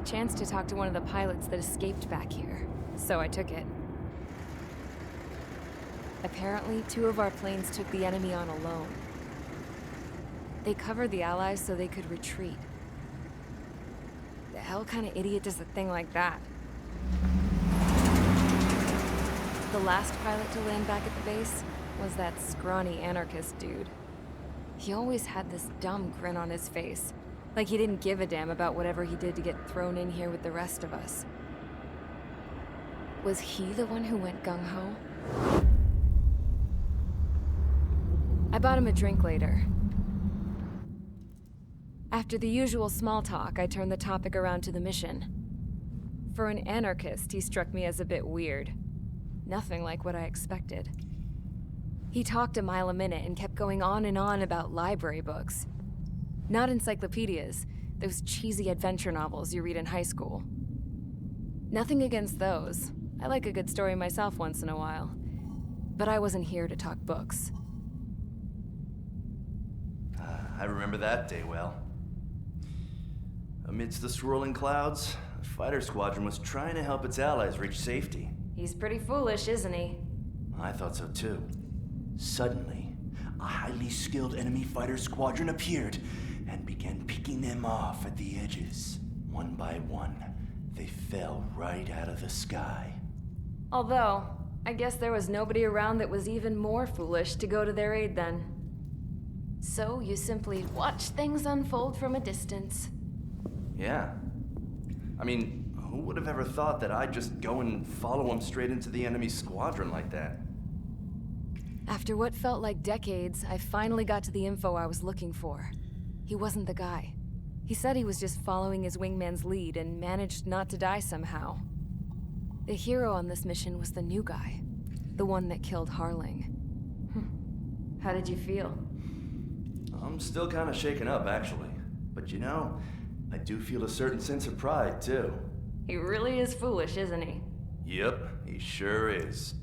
chance to talk to one of the pilots that escaped back here, so I took it. Apparently, 2 of our planes took the enemy on alone. They covered the Allies so they could retreat. The hell kind of idiot does a thing like that? The last pilot to land back at the base was that scrawny anarchist dude. He always had this dumb grin on his face, like he didn't give a damn about whatever he did to get thrown in here with the rest of us. Was he the one who went gung-ho? I bought him a drink later. After the usual small talk, I turned the topic around to the mission. For an anarchist, he struck me as a bit weird. Nothing like what I expected. He talked a mile a minute and kept going on and on about library books. Not encyclopedias, those cheesy adventure novels you read in high school. Nothing against those. I like a good story myself once in a while. But I wasn't here to talk books. I remember that day well. Amidst the swirling clouds, the fighter squadron was trying to help its allies reach safety. He's pretty foolish, isn't he? I thought so too. Suddenly, a highly skilled enemy fighter squadron appeared and began picking them off at the edges. One by one, they fell right out of the sky. Although, I guess there was nobody around that was even more foolish to go to their aid then. So you simply watch things unfold from a distance. Yeah. I mean, who would have ever thought that I'd just go and follow him straight into the enemy squadron like that? After what felt like decades, I finally got to the info I was looking for. He wasn't the guy. He said he was just following his wingman's lead and managed not to die somehow. The hero on this mission was the new guy. The one that killed Harling. How did you feel? I'm still kind of shaken up, actually. But you know, I do feel a certain sense of pride, too. He really is foolish, isn't he? Yep, he sure is.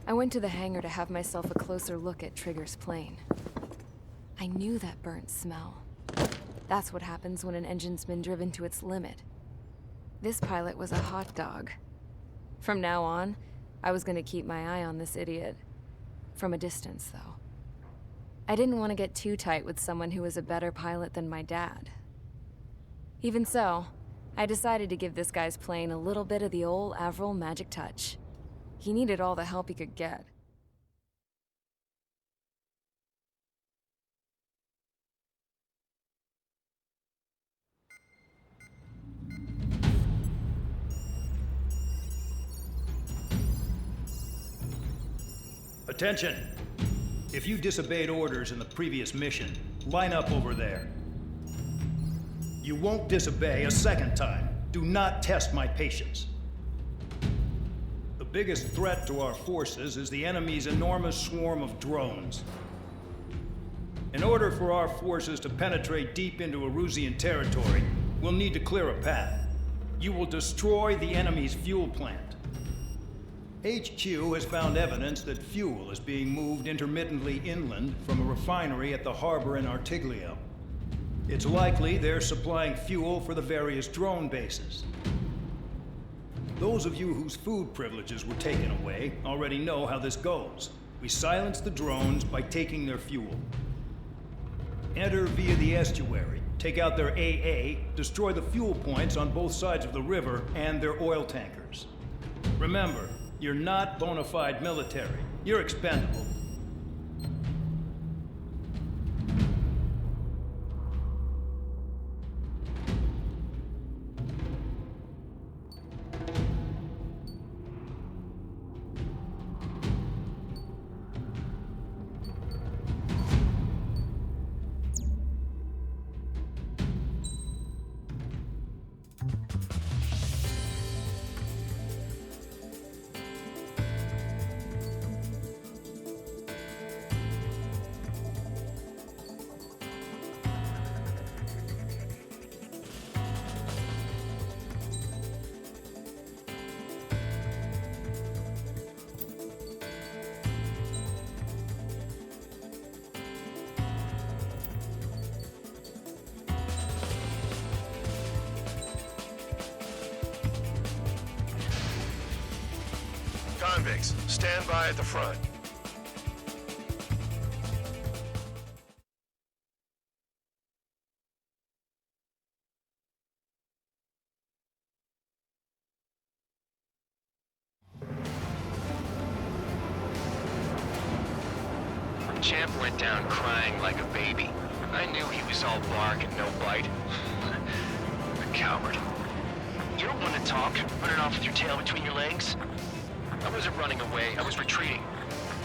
I went to the hangar to have myself a closer look at Trigger's plane. I knew that burnt smell. That's what happens when an engine's been driven to its limit. This pilot was a hot dog. From now on, I was gonna keep my eye on this idiot. From a distance, though. I didn't want to get too tight with someone who was a better pilot than my dad. Even so, I decided to give this guy's plane a little bit of the old Avril magic touch. He needed all the help he could get. Attention! If you disobeyed orders in the previous mission, line up over there. You won't disobey a second time. Do not test my patience. The biggest threat to our forces is the enemy's enormous swarm of drones. In order for our forces to penetrate deep into Erusian territory, we'll need to clear a path. You will destroy the enemy's fuel plant. HQ has found evidence that fuel is being moved intermittently inland from a refinery at the harbor in Artiglio. It's likely they're supplying fuel for the various drone bases. Those of you whose food privileges were taken away already know how this goes. We silence the drones by taking their fuel. Enter via the estuary, take out their AA, destroy the fuel points on both sides of the river and their oil tankers. Remember, you're not bona fide military. You're expendable. convicts. Stand by at the front. Champ went down crying like a baby. I knew he was all bark and no bite. A coward. You don't want to talk, running off with your tail between your legs. I wasn't running away, I was retreating.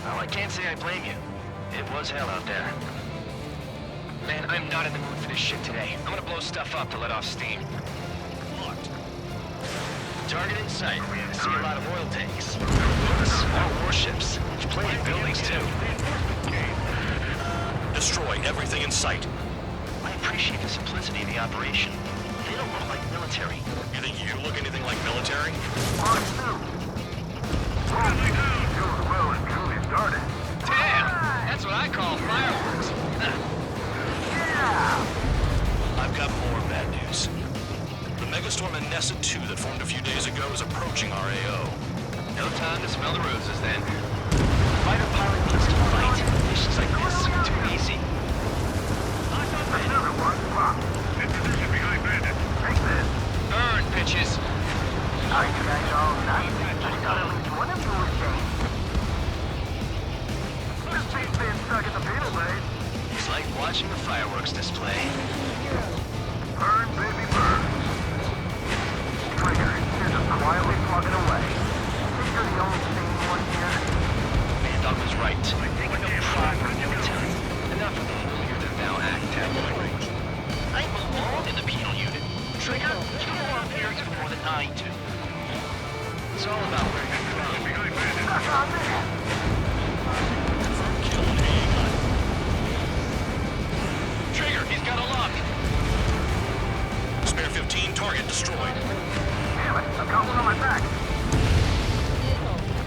Well, I can't say I blame you. It was hell out there. Man, I'm not in the mood for this shit today. I'm gonna blow stuff up to let off steam. Locked. Target in sight. I see a lot of oil tanks. Boats, more warships. There's plenty of buildings, too. Destroy everything in sight. I appreciate the simplicity of the operation. They don't look like military. You think you look anything like military? Damn! That's what I call fireworks. I've got more bad news. The megastorm in Nessa 2 that formed a few days ago is approaching our AO. No time to smell the roses, then. Fighter pilot needs to fight. Missions like this are too easy. Burn, bitches! It's like watching a fireworks display. Burn, baby, burn. Trigger, you're just quietly plugging away. Think you're the only sane one here? Dog was right. We're no problem military. Enough of the here than thou act tabloid. I belong in the penal unit. Trigger, you belong here even more than I do. It's all about where you're from. Trigger, he's got a lock. Spare 15, target destroyed. Damn it, I've got one on my back.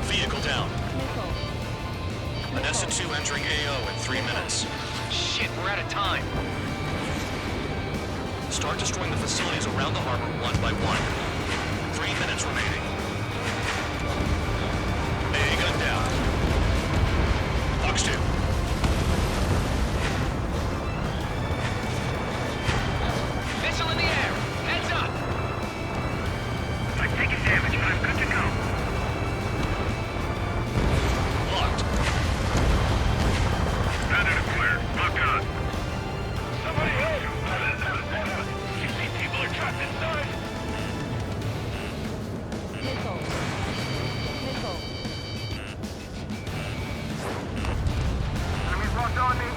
Vehicle down. Nessa 2 entering AO in 3 minutes. Shit, we're out of time. Start destroying the facilities around the harbor one by one. 3 minutes remaining. A gun down. Hawks 2. Missile in the air. Heads up. I'm taking damage, but I'm good to go. Locked. Bandit clear. Lock on. Somebody help! You see people are trapped inside? Missile. Missile. Enemies locked on me.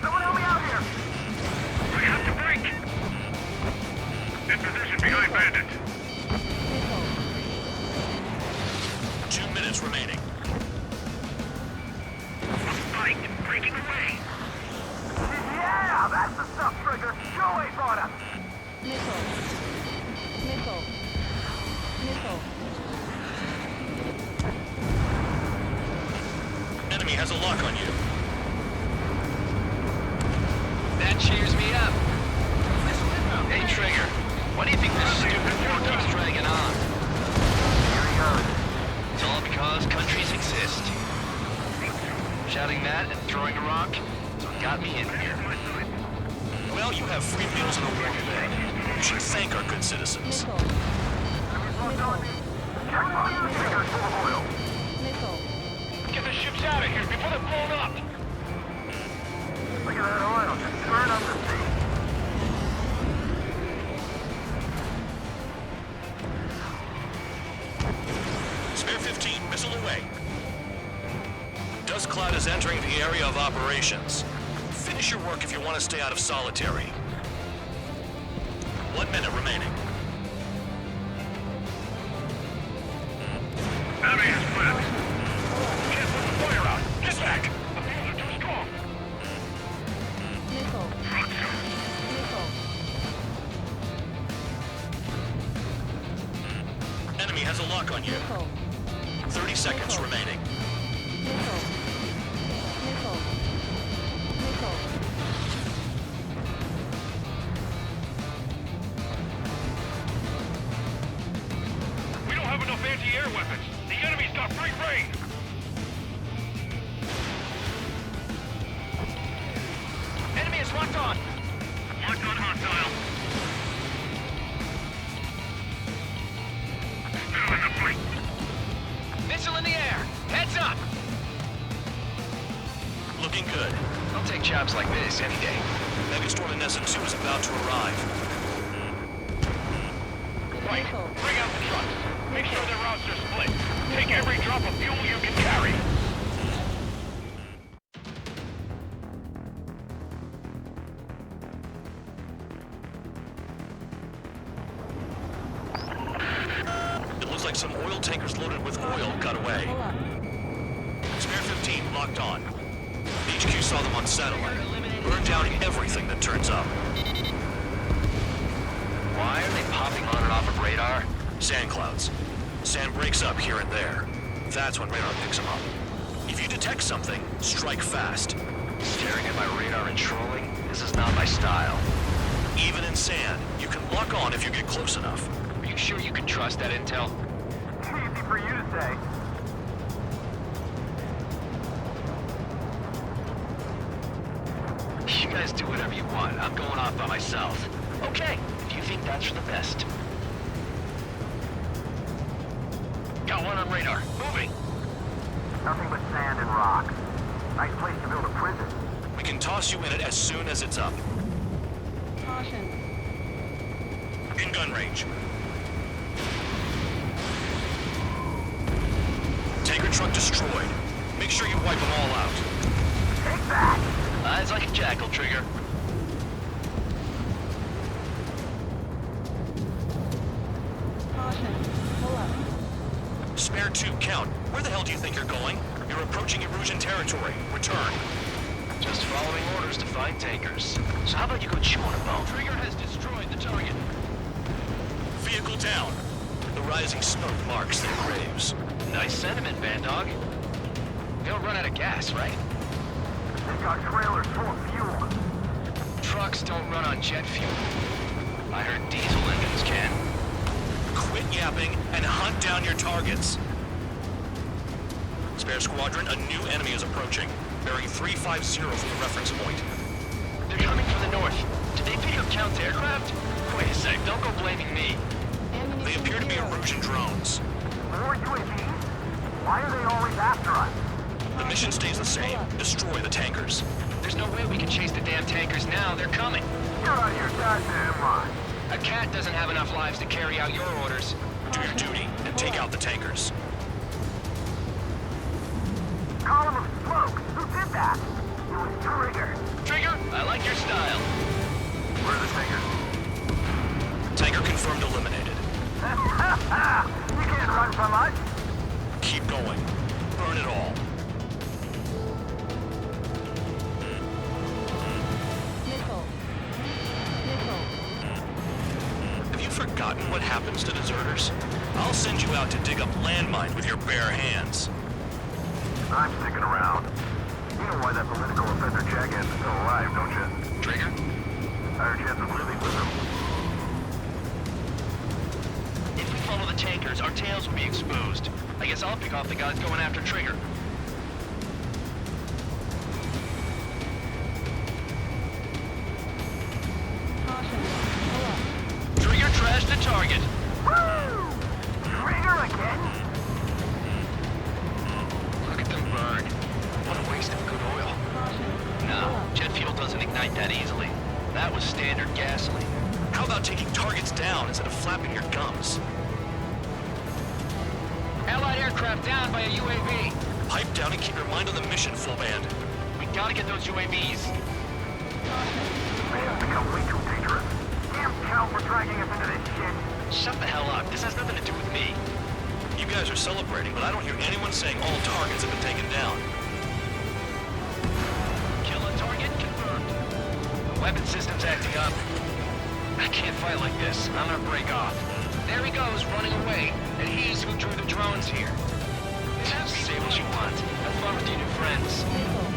Someone help me out here! We have to break! In position behind Bandit. Missile. 2 minutes remaining. Fight! Breaking away! Yeah! That's the stuff, Trigger! Show wait on us! Missile. Missile. Missile. Enemy has a lock on you. That cheers me up. Hey, Trigger, why do you think this stupid war keeps dragging on? Here he goes. It's all because countries exist. Shouting that and throwing a rock is what got me in here. Well, you have free meals and a warm bed. You should thank our good citizens. Missile. Enemies locked on me. Checkpoint! Trigger's full of oil. Missile. Get the ships out of here before they're blown up! Look at that oil. Just turn up the sea. Spare 15, missile away. Dust cloud is entering the area of operations. Finish your work if you want to stay out of solitary. 1 minute remaining. Enemy is split. Can't put the fire out. Get back. The fields are too strong. Missile. Missile. Enemy has a lock on you. Missile. 30 seconds remaining. Missile. Missile. Missile. We don't have enough anti-air weapons. The enemy's got Straight rain! Enemy is locked on. Locked on hostile. Still in the fight. Missile in the air. Heads up. Looking good. I'll take jobs like this any day. Megastorm and Nessa 2 is about to arrive. Right. Missile. Bring out the trucks. Make sure their routes are split. Take every drop of fuel you can carry. It looks like some oil tankers loaded with oil got away. Pull up. Spare 15 locked on. HQ saw them on satellite. Burn down everything that turns up. Why are they popping on and off of radar? Sand clouds. Sand breaks up here and there. That's when radar picks them up. If you detect something, strike fast. Staring at my radar and trolling? This is not my style. Even in sand, you can lock on if you get close enough. Are you sure you can trust that intel? Easy for you to say. You guys do whatever you want. I'm going off by myself. Okay, if you think that's for the best. Got one on radar. Moving. Nothing but sand and rocks. Nice place to build a prison. We can toss you in it as soon as it's up. Caution. In gun range. Tanker truck destroyed. Make sure you wipe them all out. Take that! Eyes like a jackal, Trigger. Caution. Pull up. Spare 2 count. Where the hell do you think you're going? You're approaching Erusian territory. Return. Just following orders to find tankers. So how about you go chew on a bone? Trigger has destroyed the target. Vehicle down. The rising smoke marks their graves. Nice sentiment, Band Dog. They don't run out of gas, right? They got trailers full of fuel. Trucks don't run on jet fuel. I heard diesel engines can. Quit yapping and hunt down your targets. Spare squadron, a new enemy is approaching. Bearing 350 from the reference point. They're coming from the north. Did they pick up counter-aircraft? Wait a sec, don't go blaming me. Ammunition They appear to be zero. Erusian drones. More UAVs? Why are they always after us? The mission stays the same. Destroy the tankers. There's no way we can chase the damn tankers now. They're coming. You're out of your goddamn mind. A cat doesn't have enough lives to carry out your orders. Do your duty and take out the tankers. Column of smoke. Who did that? It was Trigger. Trigger, I like your style. Where are the tankers? Tanker confirmed eliminated. You can't run from us. Keep going. Burn it all. Missile. Missile. Have you forgotten what happens to deserters? I'll send you out to dig up landmines with your bare hands. I'm sticking around. You know why that political offender jackass is still alive, don't you? Trigger? Higher chance of living with him. If we follow the tankers, our tails will be exposed. I guess I'll pick off the guys going after Trigger. Caution. Pull up. Trigger trashed the target. Woo! Trigger again? Look at them burn. What a waste of good oil. Caution. Pull No, up. jet fuel doesn't ignite that easily. That was standard gasoline. How about taking targets down instead of flapping your gums? Allied aircraft down by a UAV. Pipe down and keep your mind on the mission, full band. We gotta get those UAVs. They have become way too dangerous. Damn cow for dragging us into this shit. Shut the hell up. This has nothing to do with me. You guys are celebrating, but I don't hear anyone saying all targets have been taken down. Kill a target confirmed. Weapon system's acting up. I can't fight like this. I'm gonna break off. There he goes, running away. And he's who drew the drones here. Say what you want. Have fun with your new friends. Missile.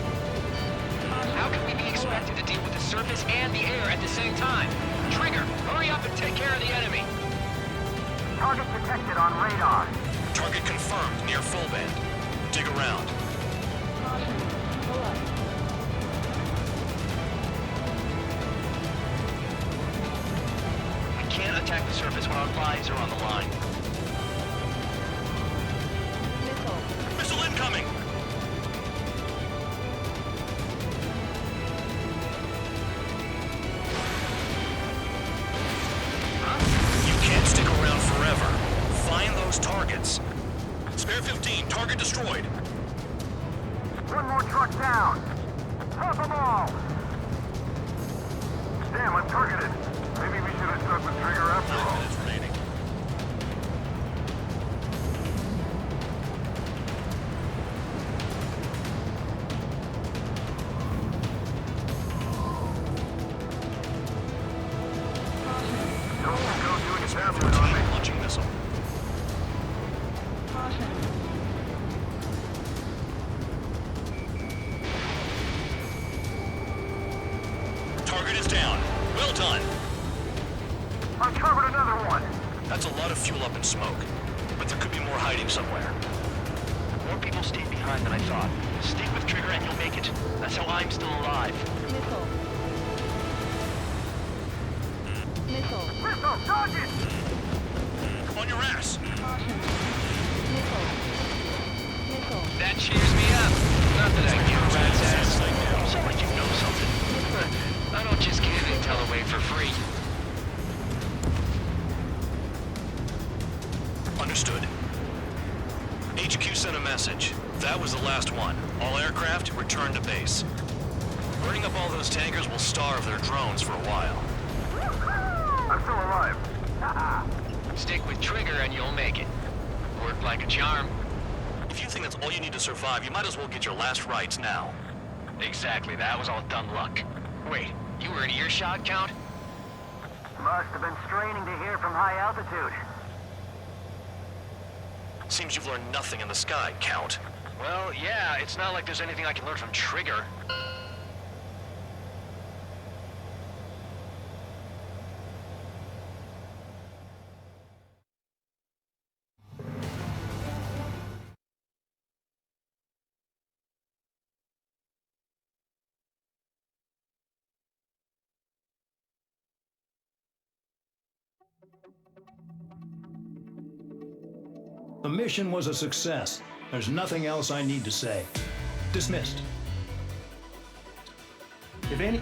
How can we be expected to deal with the surface and the air at the same time? Trigger, hurry up and take care of the enemy. Target detected on radar. Target confirmed near full band. Dig around. Caution. Pull up. We can't attack the surface when our lives are on the line. Missile. Missile incoming! You can't stick around forever. Find those targets. Spare 15, target destroyed. One more truck down. Top them all. Damn, I'm targeted. Maybe we should have struck with trigger after 9 all. minutes remaining. Don't go doing a Spare tablet 14, on me. launching missile. Caution. Target is down. Well done. Uncovered another one. That's a lot of fuel up in smoke. But there could be more hiding somewhere. More people stayed behind than I thought. Stick with Trigger and you'll make it. That's how I'm still alive. Missile. Missile. Missile, target! On your ass. Caution. Missile. Missile. That cheers me up. Not that I give a rat's ass. You sound like you know something. I don't just give intel away for free. Understood. HQ sent a message. That was the last one. All aircraft, return to base. Burning up all those tankers will starve their drones for a while. I'm still alive. Haha. Stick with Trigger and you'll make it. Worked like a charm. If you think that's all you need to survive, you might as well get your last rites now. Exactly, that was all dumb luck. Wait, you were in earshot, Count? Must have been straining to hear from high altitude. Seems you've learned nothing in the sky, Count. Well, yeah, it's not like there's anything I can learn from Trigger. The mission was a success. There's nothing else I need to say. Dismissed. If any...